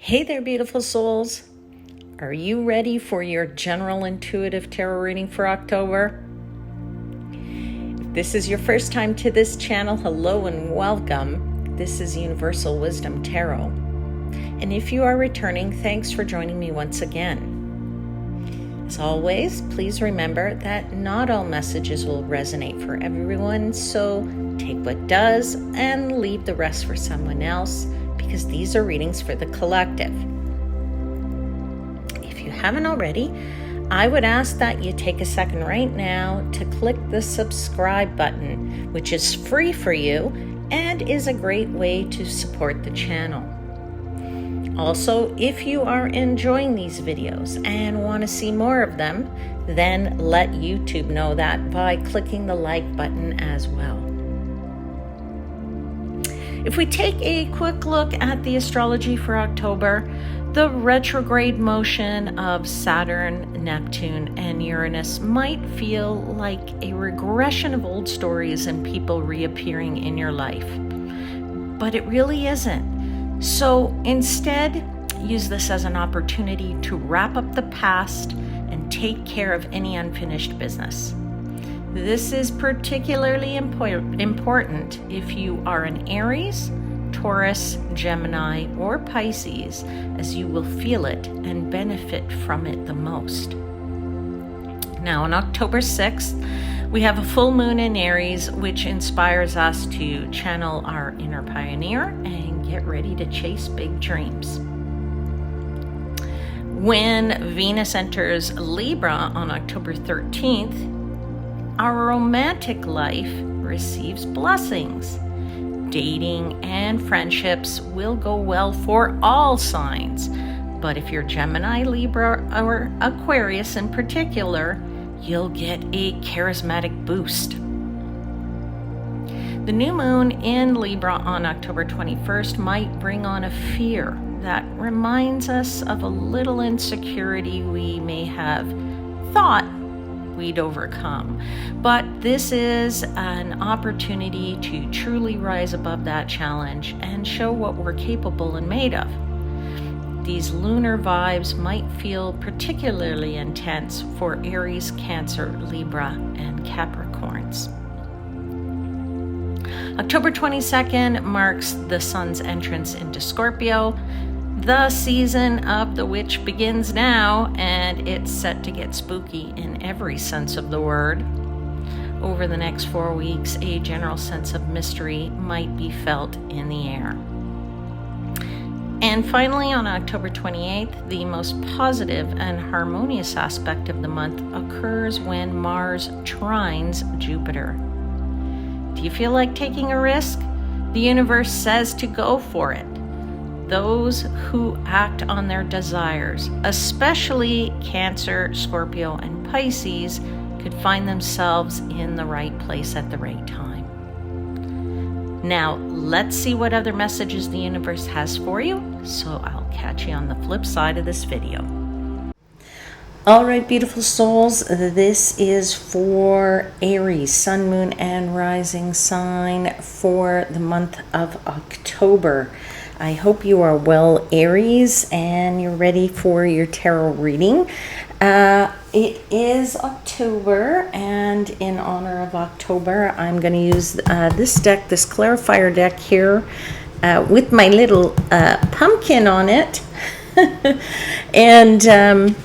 Hey there, beautiful souls. Are you ready for your general intuitive tarot reading for October? If this is your first time to this channel, hello and welcome. This is Universal Wisdom Tarot. And if you are returning, thanks for joining me once again. As always, please remember that not all messages will resonate for everyone, so take what does and leave the rest for someone else, because these are readings for the collective. If you haven't already, I would ask that you take a second right now to click the subscribe button, which is free for you and is a great way to support the channel. Also, if you are enjoying these videos and want to see more of them, then let YouTube know that by clicking the like button as well. If we take a quick look at the astrology for October, the retrograde motion of Saturn, Neptune, and Uranus might feel like a regression of old stories and people reappearing in your life. But it really isn't. So instead, use this as an opportunity to wrap up the past and take care of any unfinished business. This is particularly important if you are an Aries, Taurus, Gemini, or Pisces, as you will feel it and benefit from it the most. Now, on October 6th, we have a full moon in Aries, which inspires us to channel our inner pioneer and get ready to chase big dreams. When Venus enters Libra on October 13th, our romantic life receives blessings. Dating and friendships will go well for all signs. But if you're Gemini, Libra, or Aquarius in particular, you'll get a charismatic boost. The new moon in Libra on October 21st might bring on a fear that reminds us of a little insecurity we may have thought we'd overcome. But this is an opportunity to truly rise above that challenge and show what we're capable and made of. These lunar vibes might feel particularly intense for Aries, Cancer, Libra, and Capricorns. October 22nd marks the sun's entrance into Scorpio. The season of the witch begins now, and it's set to get spooky in every sense of the word. Over the next 4 weeks, a general sense of mystery might be felt in the air. And finally, on October 28th, the most positive and harmonious aspect of the month occurs when Mars trines Jupiter. Do you feel like taking a risk? The universe says to go for it. Those who act on their desires, especially Cancer, Scorpio, and Pisces, could find themselves in the right place at the right time. Now, let's see what other messages the universe has for you, so I'll catch you on the flip side of this video. All right, beautiful souls, this is for Aries, Sun, Moon, and Rising sign for the month of October. I hope you are well, Aries, and you're ready for your tarot reading. It is October, and in honor of October, I'm going to use this deck, this clarifier deck here, with my little pumpkin on it. And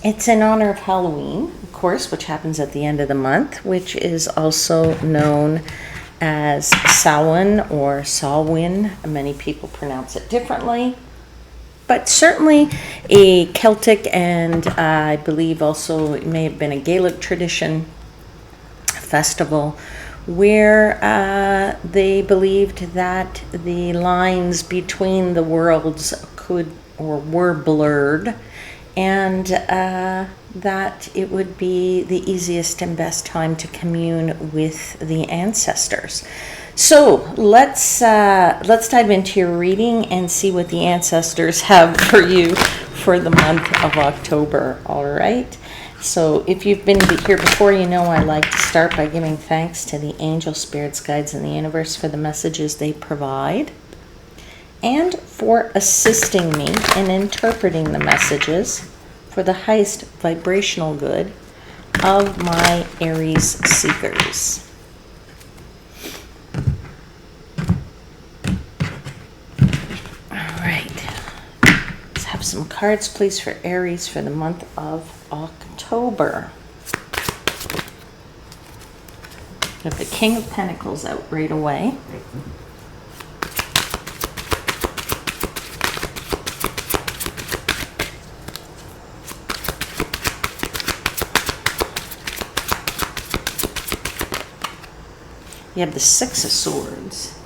it's in honor of Halloween, of course, which happens at the end of the month, which is also known as Samhain or Samhain. Many people pronounce it differently, but certainly a Celtic and I believe also it may have been a Gaelic tradition festival where they believed that the lines between the worlds could or were blurred, and that it would be the easiest and best time to commune with the ancestors. So let's dive into your reading and see what the ancestors have for you for the month of October. All right. So if you've been here before, you know I like to start by giving thanks to the angel spirits, guides, and the universe for the messages they provide. and for assisting me in interpreting the messages for the highest vibrational good of my Aries seekers. All right. Let's have some cards, please, for Aries for the month of October. We have the King of Pentacles out right away. You have the Six of Swords.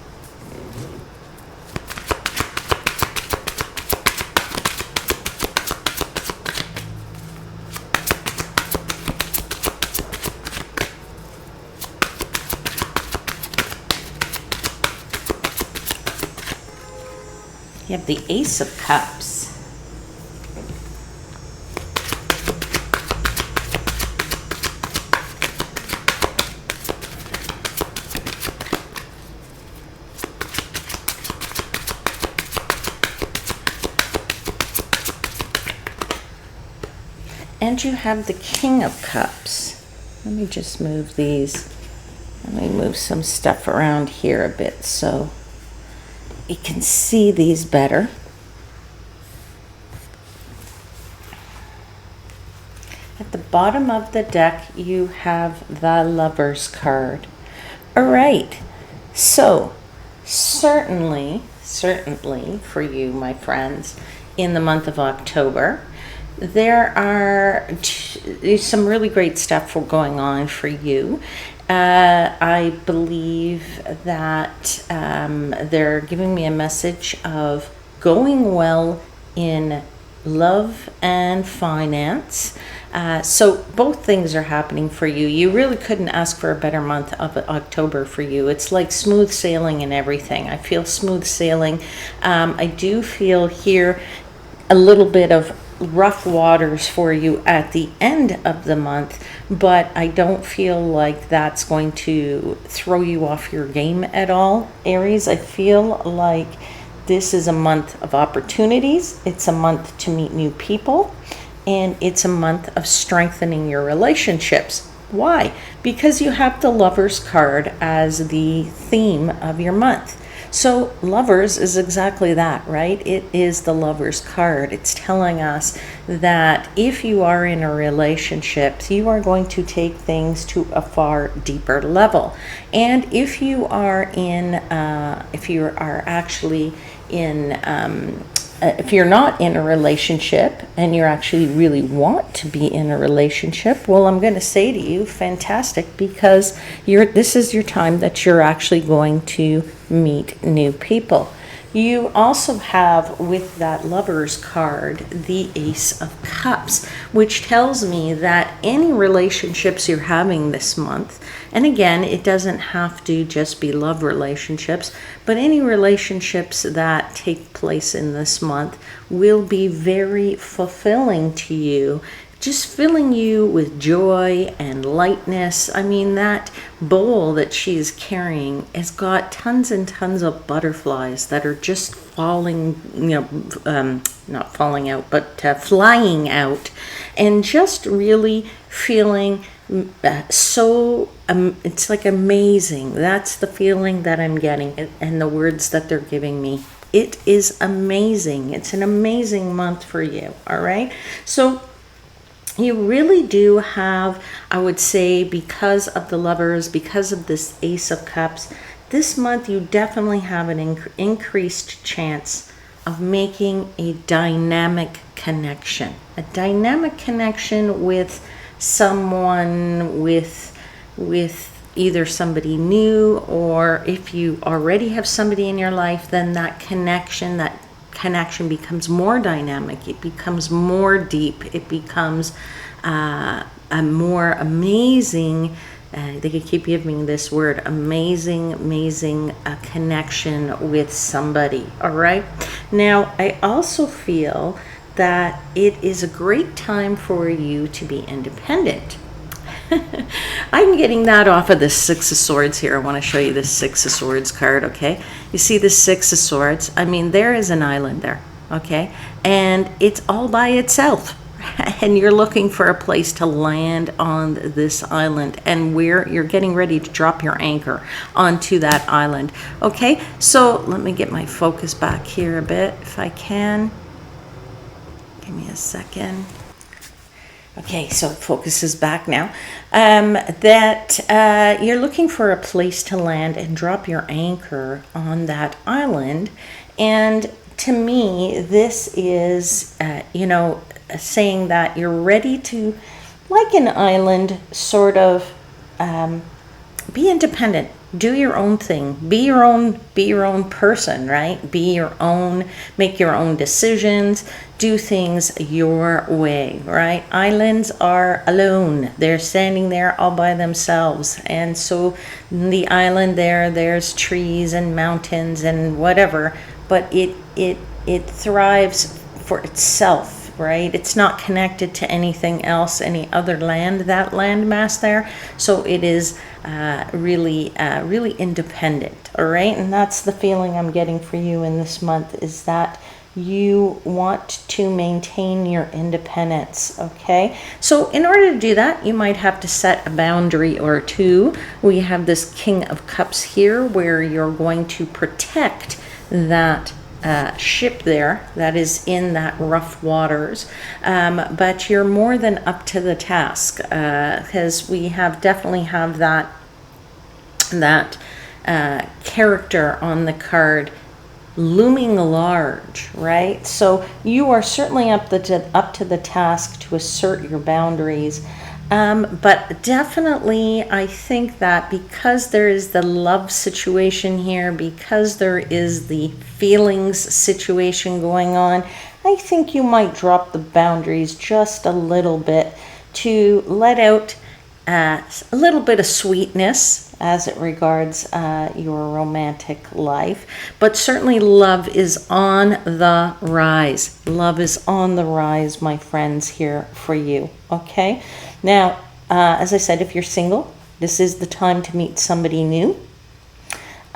You have the Ace of Cups. And you have the King of Cups. Let me just move these. Let me move some stuff around here a bit so you can see these better. At the bottom of the deck, you have the Lovers card. All right. So, certainly for you, my friends, in the month of October, there are some really great stuff going on for you. I believe that they're giving me a message of going well in love and finance. So both things are happening for you. You really couldn't ask for a better month of October for you. It's like smooth sailing and everything. I feel smooth sailing. I do feel here a little bit of rough waters for you at the end of the month, but I don't feel like that's going to throw you off your game at all, Aries. I feel like this is a month of opportunities. It's a month to meet new people, and it's a month of strengthening your relationships. Why? Because you have the Lovers card as the theme of your month. So Lovers is exactly that, right? It is the Lovers card. It's telling us that if you are in a relationship, you are going to take things to a far deeper level. And if you are if you're not in a relationship and you actually really want to be in a relationship, well, I'm going to say to you, fantastic, because this is your time that you're actually going to meet new people. You also have, with that Lovers card, the Ace of Cups, which tells me that any relationships you're having this month, and again, it doesn't have to just be love relationships, but any relationships that take place in this month will be very fulfilling to you, just filling you with joy and lightness. I mean, that bowl that she's carrying has got tons and tons of butterflies that are just falling, not falling out, but flying out, and just really feeling it's like amazing. That's the feeling that I'm getting, and the words that they're giving me. It is amazing. It's an amazing month for you, all right? So you really do have, I would say, because of the Lovers, because of this Ace of Cups, this month you definitely have an increased chance of making a dynamic connection. A dynamic connection with someone, with either somebody new, or if you already have somebody in your life, then that connection becomes more dynamic. It becomes more deep. It becomes a more amazing, they could keep giving this word, amazing connection with somebody. All right. Now, I also feel that it is a great time for you to be independent. I'm getting that off of the Six of Swords here. I want to show you the Six of Swords card, okay? You see the Six of Swords? I mean, there is an island there, okay? And it's all by itself. And you're looking for a place to land on this island, and where you're getting ready to drop your anchor onto that island. Okay, so let me get my focus back here a bit if I can. Give me a second. Okay, so focus is back now. You're looking for a place to land and drop your anchor on that island. And to me, this is, saying that you're ready to, like an island, sort of be independent, do your own thing, be your own person, right? Be your own, make your own decisions, do things your way, right? Islands are alone. They're standing there all by themselves. And so the island there's trees and mountains and whatever, but it thrives for itself. Right? It's not connected to anything else, any other land, that land mass there. So it is really independent. All right. And that's the feeling I'm getting for you in this month, is that you want to maintain your independence. Okay. So in order to do that, you might have to set a boundary or two. We have this King of Cups here, where you're going to protect that ship there that is in that rough waters, but you're more than up to the task, because we definitely have that character on the card looming large, right? So you are certainly up to the task to assert your boundaries. But definitely, I think that because there is the love situation here, because there is the feelings situation going on, I think you might drop the boundaries just a little bit to let out a little bit of sweetness as it regards your romantic life. But certainly love is on the rise. Love is on the rise, my friends, here for you, okay? Now, as I said, if you're single, this is the time to meet somebody new.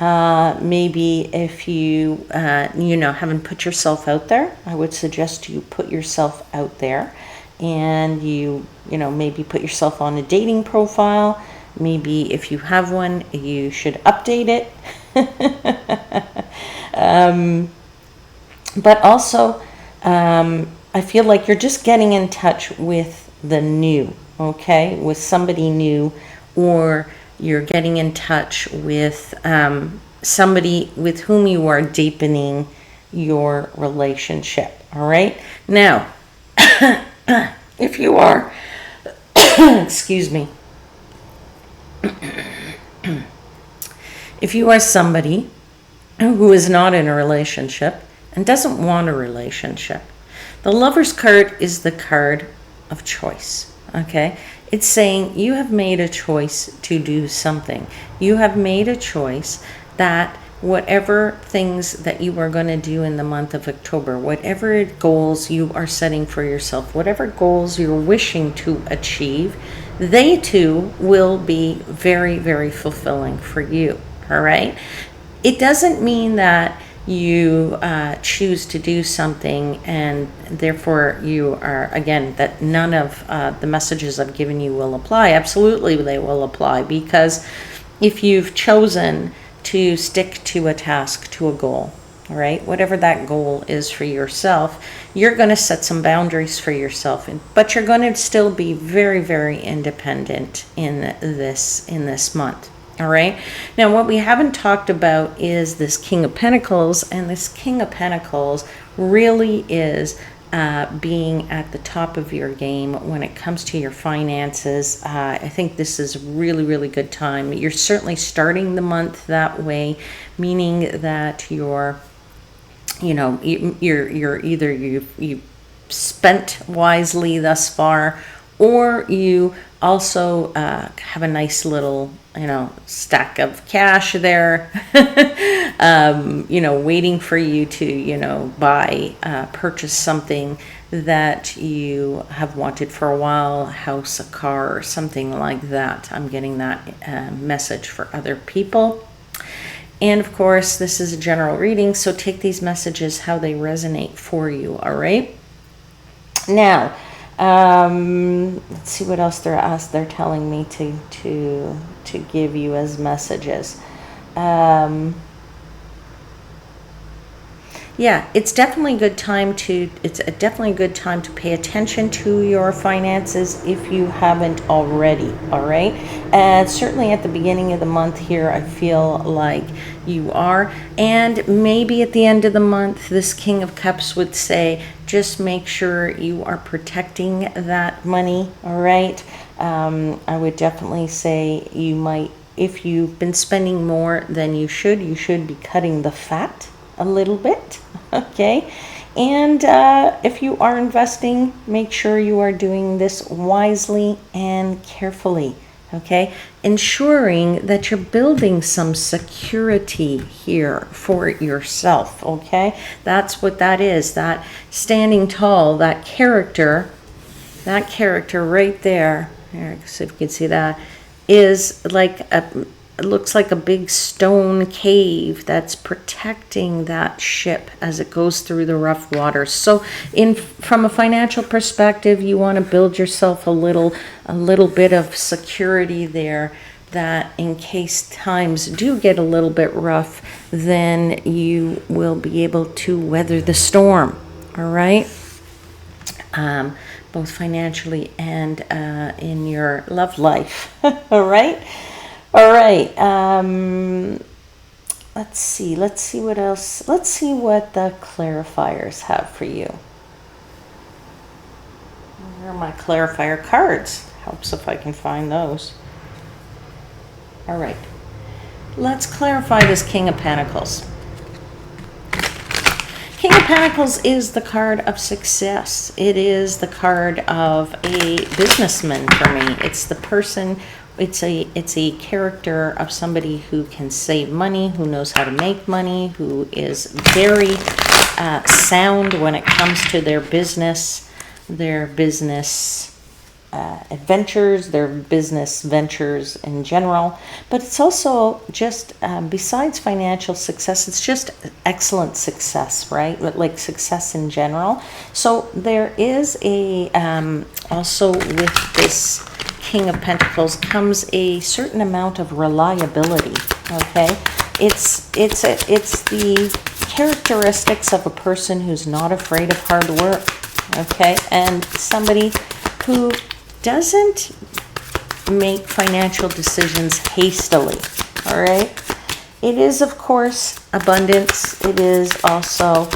Maybe if you, haven't put yourself out there, I would suggest you put yourself out there, and you maybe put yourself on a dating profile. Maybe if you have one, you should update it. But also, I feel like you're just getting in touch with the new, okay, with somebody new, or you're getting in touch with somebody with whom you are deepening your relationship. All right. Now, if you are, excuse me, if you are somebody who is not in a relationship and doesn't want a relationship, the Lover's card is the card of choice. Okay, it's saying you have made a choice to do something. You have made a choice that whatever things that you are going to do in the month of October, whatever goals you are setting for yourself, whatever goals you're wishing to achieve, they too will be very, very fulfilling for you. All right. It doesn't mean that you choose to do something and therefore you are, again, that none of the messages I've given you will apply. Absolutely they will apply, because if you've chosen to stick to a task, to a goal, all right, whatever that goal is for yourself, you're going to set some boundaries for yourself, but you're going to still be very, very independent in this month. All right. Now, what we haven't talked about is this King of Pentacles, and this King of Pentacles really is being at the top of your game when it comes to your finances. I think this is a really, really good time. You're certainly starting the month that way, meaning that you're either you've spent wisely thus far, or you also have a nice little stack of cash there waiting for you to purchase something that you have wanted for a while, a house, a car, or something like that. I'm getting that message for other people. And of course, this is a general reading, so take these messages how they resonate for you, all right? Now, let's see what else they're telling me to give you as messages. Yeah, it's definitely a good time to pay attention to your finances if you haven't already, all right? And certainly at the beginning of the month here, I feel like you are. And maybe at the end of the month, this King of Cups would say, just make sure you are protecting that money, all right? I would definitely say you might, if you've been spending more than you should be cutting the fat a little bit, okay? And if you are investing, make sure you are doing this wisely and carefully, okay? Ensuring that you're building some security here for yourself, okay? That's what that is, that standing tall, that character right there, here, so if you can see that, is like it looks like a big stone cave that's protecting that ship as it goes through the rough waters. So from a financial perspective, you want to build yourself a little bit of security there, that in case times do get a little bit rough, then you will be able to weather the storm, all right? Both financially and in your love life, all right? All right, let's see what else. Let's see what the clarifiers have for you. Where are my clarifier cards? Helps if I can find those. All right, let's clarify this King of Pentacles. King of Pentacles is the card of success. It is the card of a businessman for me. It's the person. It's a character of somebody who can save money, who knows how to make money, who is very sound when it comes to their business adventures, their business ventures in general. But it's also just, besides financial success, it's just excellent success, right? Like success in general. So there is a, also with this King of Pentacles comes a certain amount of reliability, okay? It's the characteristics of a person who's not afraid of hard work, okay? And somebody who doesn't make financial decisions hastily, all right? It is, of course, abundance. It is also,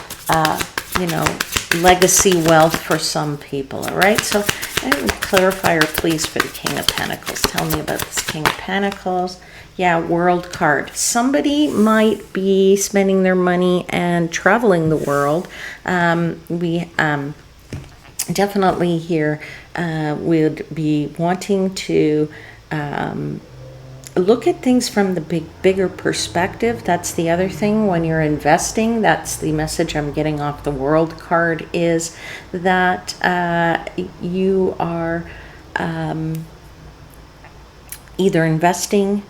legacy wealth for some people, all right? So, clarifier, please, for the King of Pentacles. Tell me about this King of Pentacles. Yeah, World card. Somebody might be spending their money and traveling the world. We definitely here would be wanting to look at things from the bigger perspective. That's the other thing when you're investing. That's the message I'm getting off the World card, is that you are either investing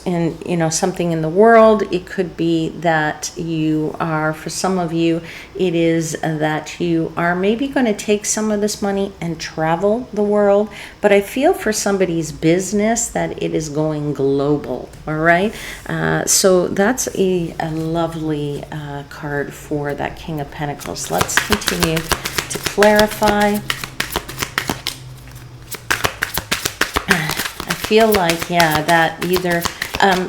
in something in the world. It could be that you are, for some of you, it is that you are maybe going to take some of this money and travel the world. But I feel for somebody's business that it is going global, all right? So that's a lovely card for that King of Pentacles. Let's continue to clarify. I feel like, yeah, that either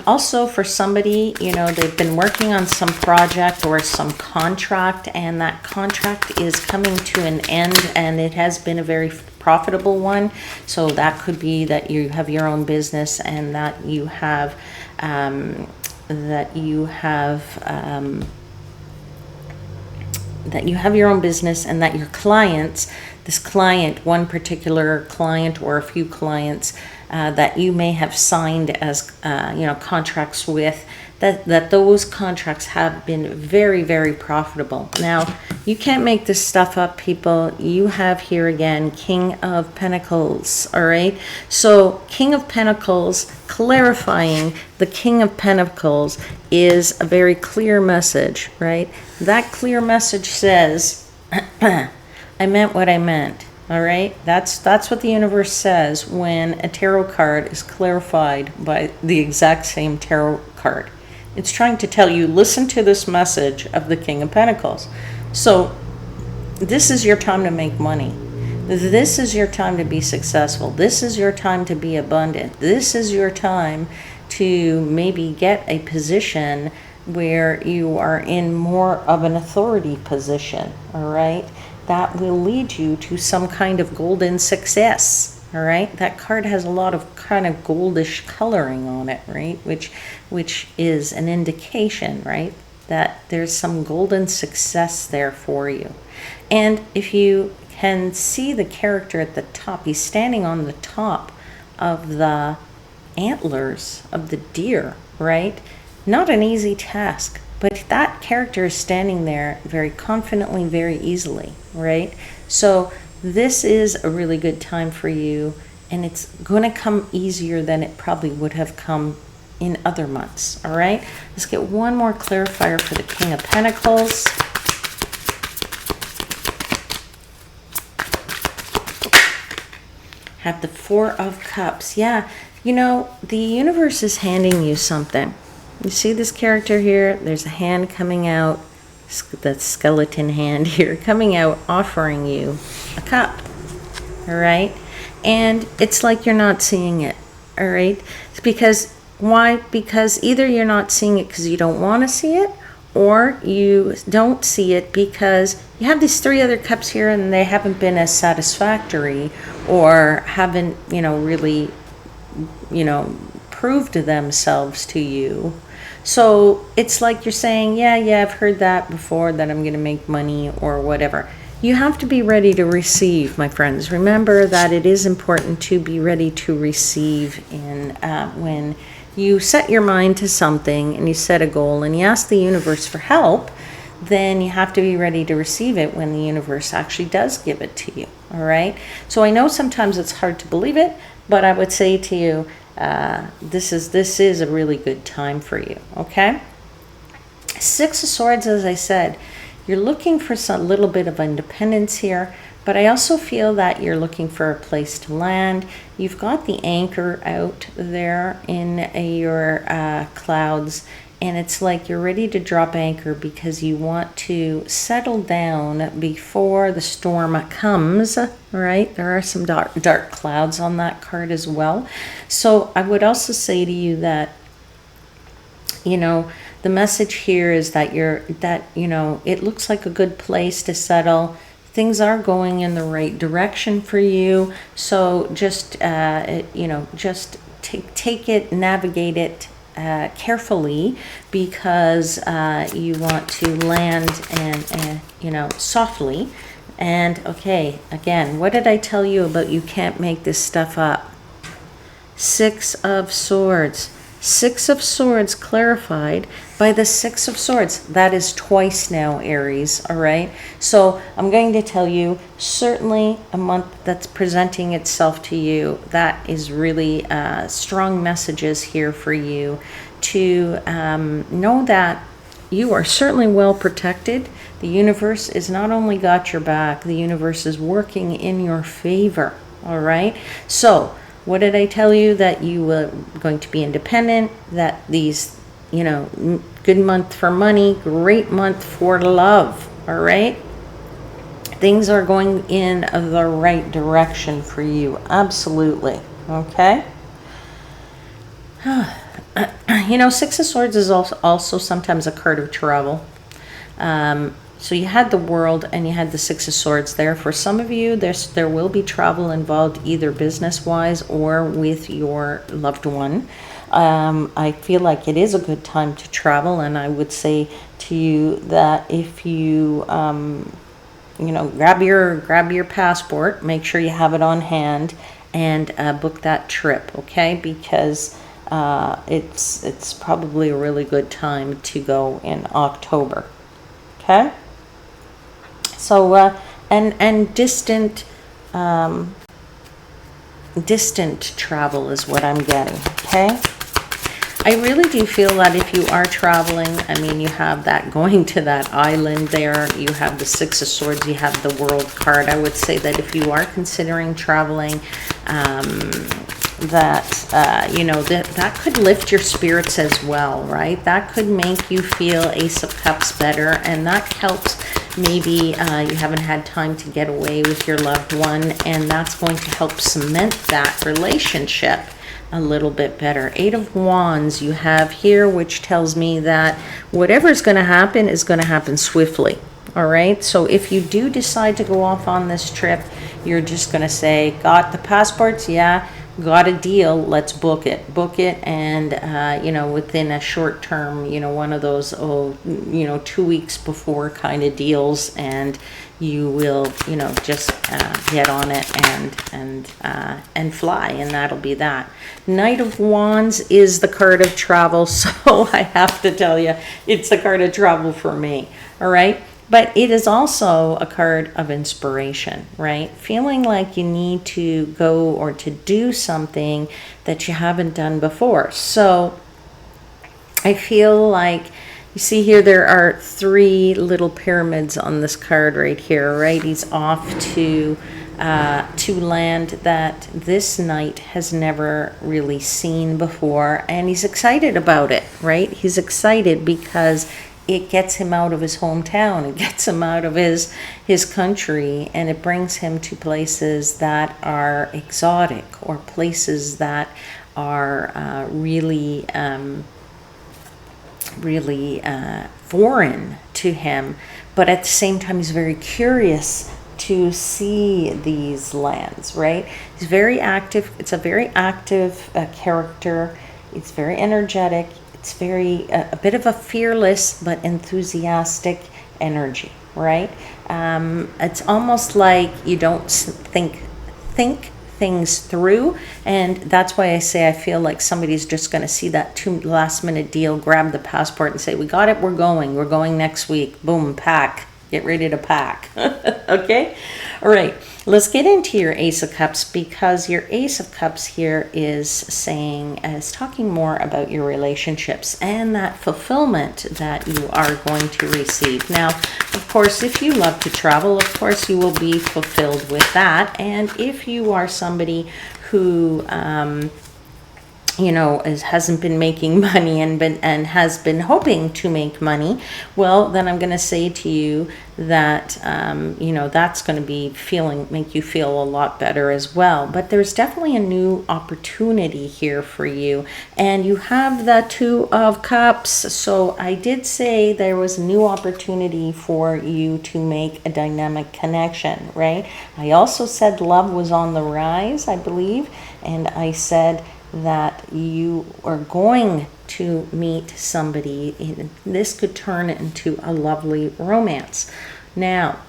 also for somebody, they've been working on some project or some contract, and that contract is coming to an end, and it has been a very profitable one. So that could be that you have your own business, and that you have your own business, and that your clients, this client, one particular client or a few clients, that you may have signed as, contracts with, that those contracts have been very, very profitable. Now, you can't make this stuff up, people. You have here again, King of Pentacles, all right? So, King of Pentacles, clarifying the King of Pentacles is a very clear message, right? That clear message says, I meant what I meant. All right, that's what the universe says when a tarot card is clarified by the exact same tarot card. It's trying to tell you, listen to this message of the King of Pentacles. So this is your time to make money. This is your time to be successful. This is your time to be abundant. This is your time to maybe get a position where you are in more of an authority position, all right? That will lead you to some kind of golden success, all right? That card has a lot of kind of goldish coloring on it, right? Which is an indication, right, that there's some golden success there for you. And if you can see the character at the top, he's standing on the top of the antlers of the deer, right? Not an easy task. But that character is standing there very confidently, very easily, right? So this is a really good time for you, and it's going to come easier than it probably would have come in other months, all right? Let's get one more clarifier for the King of Pentacles. Have the Four of Cups. Yeah, you know, the universe is handing you something. You see this character here? There's a hand coming out, that skeleton hand here, coming out, offering you a cup, all right? And it's like you're not seeing it, all right? It's because, why? Because either you're not seeing it because you don't want to see it, or you don't see it because you have these three other cups here and they haven't been as satisfactory, or haven't, really, proved themselves to you. So it's like you're saying, yeah, I've heard that before, that I'm going to make money or whatever. You have to be ready to receive, my friends. Remember that it is important to be ready to receive when you set your mind to something and you set a goal and you ask the universe for help, then you have to be ready to receive it when the universe actually does give it to you, all right? So I know sometimes it's hard to believe it, but I would say to you, this is a really good time for you, okay? Six of Swords, as I said, you're looking for some little bit of independence here, but I also feel that you're looking for a place to land. You've got the anchor out there in your clouds, and it's like you're ready to drop anchor because you want to settle down before the storm comes, right? There are some dark clouds on that card as well. So I would also say to you that, the message here is that it looks like a good place to settle. Things are going in the right direction for you. So just, just take it, navigate it carefully, because you want to land and softly. And okay, again, what did I tell you about you can't make this stuff up? Six of Swords. Six of Swords clarified by the Six of Swords. That is twice now, Aries, all right? So I'm going to tell you, certainly a month that's presenting itself to you, that is really strong messages here for you to know that you are certainly well protected. The universe is not only got your back, the universe is working in your favor, all right? So what did I tell you? That you were going to be independent, that these, good month for money, great month for love, all right? Things are going in the right direction for you, absolutely, okay? Six of Swords is also sometimes a card of travel. So you had the World and you had the Six of Swords there. For some of you, there will be travel involved, either business-wise or with your loved one. I feel like it is a good time to travel, and I would say to you that if you, grab your passport, make sure you have it on hand, and book that trip, okay? Because it's probably a really good time to go in October, okay? So and distant travel is what I'm getting, okay? I really do feel that if you are traveling, I mean, you have that going to that island there, you have the Six of Swords, you have the World card. I would say that if you are considering traveling, that could lift your spirits as well, right? That could make you feel Ace of Cups better, and that helps. Maybe you haven't had time to get away with your loved one, and that's going to help cement that relationship a little bit better. Eight of Wands you have here, which tells me that whatever's going to happen is going to happen swiftly. All right, so if you do decide to go off on this trip, you're just going to say, got the passports? Yeah. Got a deal, let's book it, and within a short term, one of those 2 weeks before kind of deals, and you will just get on it and fly, and that'll be that. Knight of Wands is the card of travel, so I have to tell you, it's the card of travel for me. All right. But it is also a card of inspiration, right? Feeling like you need to go or to do something that you haven't done before. So I feel like, you see here, there are 3 little pyramids on this card right here, right? He's off to land that this knight has never really seen before, and he's excited about it, right? He's excited because it gets him out of his hometown, it gets him out of his country, and it brings him to places that are exotic, or places that are really foreign to him. But at the same time, he's very curious to see these lands, right? He's very active. It's a very active character. It's very energetic. It's very, a bit of a fearless but enthusiastic energy, right? It's almost like you don't think things through, and that's why I say I feel like somebody's just going to see that last minute deal, grab the passport and say, we got it, we're going next week, boom, pack, get ready to pack. Okay? All right, let's get into your Ace of Cups, because your Ace of Cups here is talking more about your relationships and that fulfillment that you are going to receive. Now, of course, if you love to travel, of course, you will be fulfilled with that. And if you are somebody who hasn't been making money and has been hoping to make money, well, then I'm going to say to you that that's going to make you feel a lot better as well. But there's definitely a new opportunity here for you, and you have the Two of Cups. So I did say there was a new opportunity for you to make a dynamic connection, right? I also said love was on the rise, I believe, and I said that you are going to meet somebody. This could turn into a lovely romance. Now,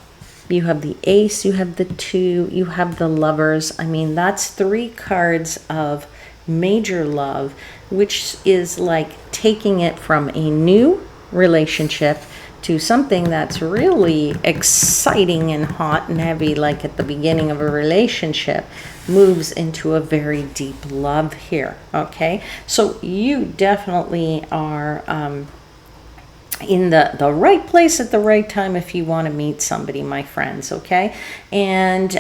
you have the Ace, you have the Two, you have the Lovers. I mean, that's 3 cards of major love, which is like taking it from a new relationship to something that's really exciting and hot and heavy, like at the beginning of a relationship, moves into a very deep love here. Okay, so you definitely are in the right place at the right time if you want to meet somebody, my friends. Okay, and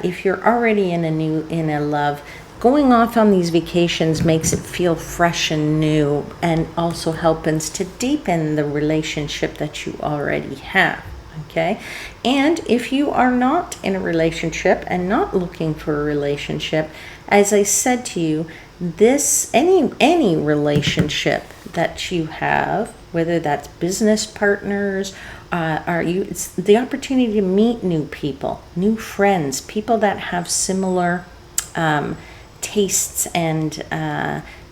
if you're already in a love, going off on these vacations makes it feel fresh and new, and also helps to deepen the relationship that you already have. Okay, and if you are not in a relationship and not looking for a relationship, as I said to you, any relationship that you have, whether that's business partners, it's the opportunity to meet new people, new friends, people that have similar tastes and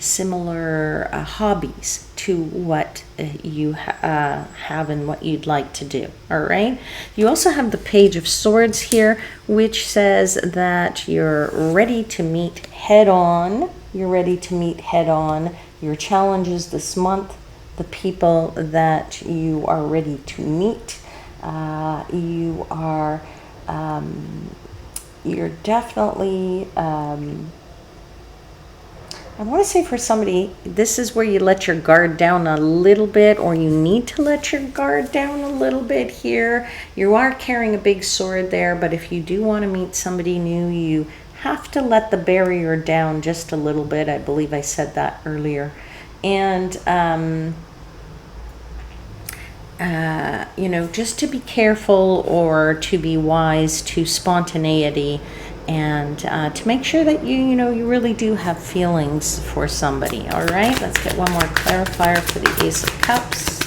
similar hobbies to what you have and what you'd like to do. All right. You also have the Page of Swords here, which says that you're ready to meet head on. You're ready to meet head on your challenges this month, the people that you are ready to meet. You are, you're definitely, I want to say for somebody, this is where you let your guard down a little bit, or you need to let your guard down a little bit here. You are carrying a big sword there, but if you do want to meet somebody new, you have to let the barrier down just a little bit. I believe I said that earlier. And, you know, just to be careful or to be wise to spontaneity, and to make sure that you know, you really do have feelings for somebody. All right, let's get one more clarifier for the Ace of Cups.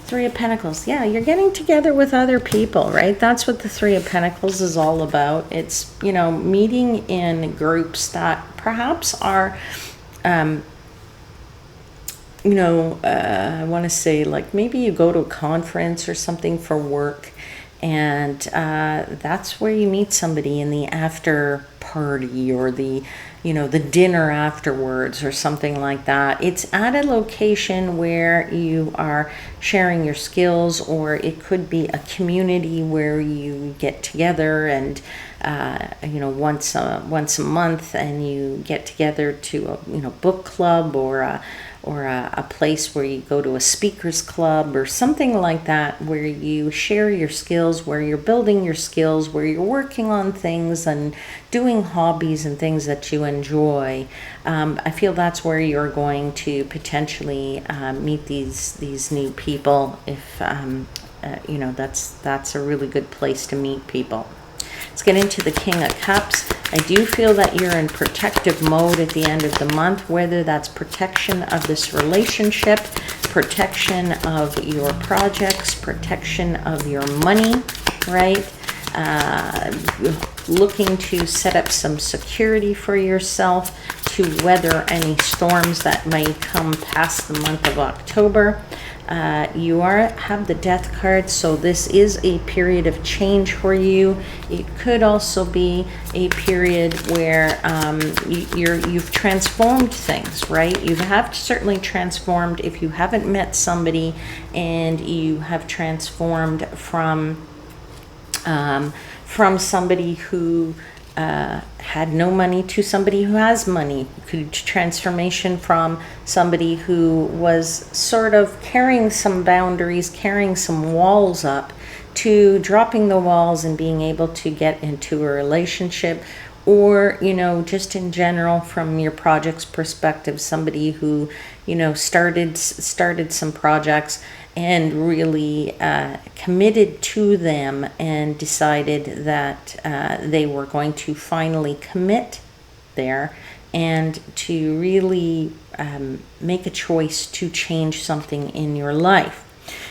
Three of Pentacles. Yeah, you're getting together with other people, right? That's what the Three of Pentacles is all about. It's, you know, meeting in groups that perhaps are, you know, I want to say, like, maybe you go to a conference or something for work, and that's where you meet somebody in the after party, or the, you know, the dinner afterwards or something like that. It's at a location where you are sharing your skills, or it could be a community where you get together and you know, once a month, and you get together to a, you know, book club, or a place where you go to a speakers club or something like that, where you share your skills, where you're building your skills, where you're working on things and doing hobbies and things that you enjoy. I feel that's where you're going to potentially meet these new people. If you know, that's a really good place to meet people. Let's get into the King of Cups. I do feel that you're in protective mode at the end of the month, whether that's protection of this relationship, protection of your projects, protection of your money, right? Looking to set up some security for yourself to weather any storms that may come past the month of October. You have the Death card, so this is a period of change for you. It could also be a period where you've transformed things, right? You have certainly transformed. If you haven't met somebody and you have transformed from somebody who had no money to somebody who has money. Transformation from somebody who was sort of carrying some boundaries, carrying some walls up, to dropping the walls and being able to get into a relationship. Or, you know, just in general, from your project's perspective, somebody who, you know, started some projects and really committed to them, and decided that they were going to finally commit there, and to really make a choice to change something in your life.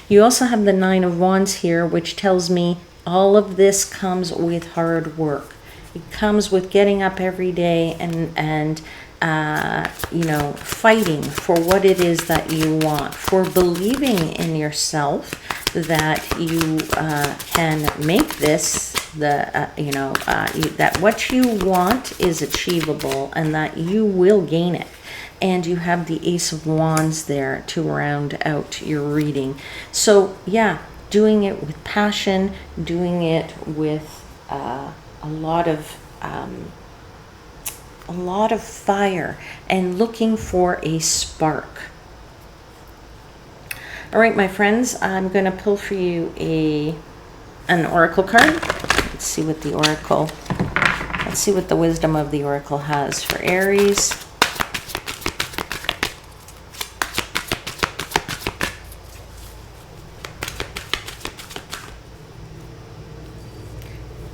You also have the Nine of Wands here, which tells me all of this comes with hard work. It comes with getting up every day and you know, fighting for what it is that you want, for believing in yourself that you can make this, you know, that what you want is achievable and that you will gain it. And you have the Ace of Wands there to round out your reading. So yeah, doing it with passion, doing it with a lot of fire, and looking for a spark. All right, my friends, I'm going to pull for you an oracle card. Let's see what the oracle, let's see what the wisdom of the oracle has for Aries.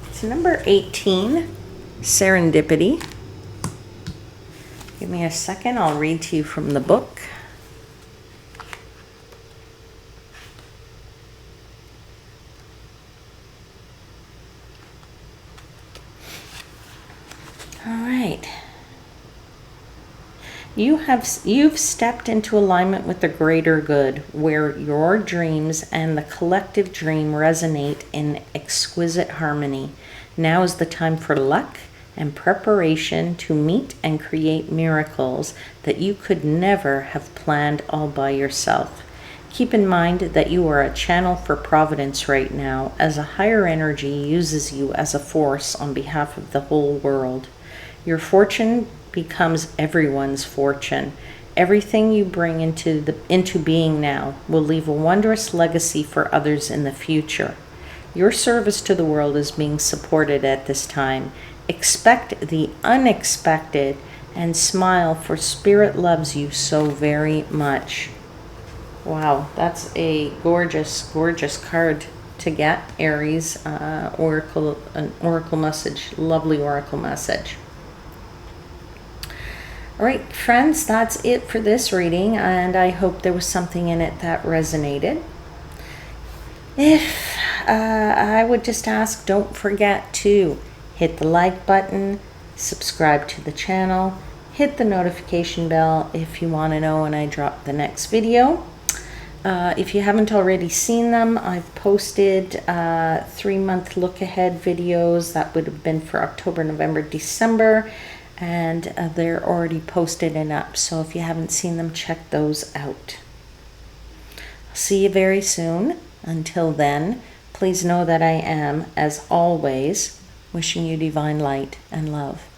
It's number 18, Serendipity. Give me a second, I'll read to you from the book. You've stepped into alignment with the greater good, where your dreams and the collective dream resonate in exquisite harmony. Now is the time for luck and preparation to meet and create miracles that you could never have planned all by yourself. Keep in mind that you are a channel for providence right now, as a higher energy uses you as a force on behalf of the whole world. Your fortune becomes everyone's fortune. Everything you bring into being now will leave a wondrous legacy for others in the future. Your service to the world is being supported at this time. Expect the unexpected and smile, for Spirit loves you so very much. Wow, that's a gorgeous, gorgeous card to get, Aries. An oracle message, lovely oracle message. All right, friends, that's it for this reading, and I hope there was something in it that resonated. If I would just ask, don't forget to hit the like button, subscribe to the channel, hit the notification bell if you want to know when I drop the next video. If you haven't already seen them, I've posted 3-month look ahead videos. That would have been for October, November, December. And they're already posted and up. So if you haven't seen them, check those out. I'll see you very soon. Until then, please know that I am, as always, wishing you divine light and love.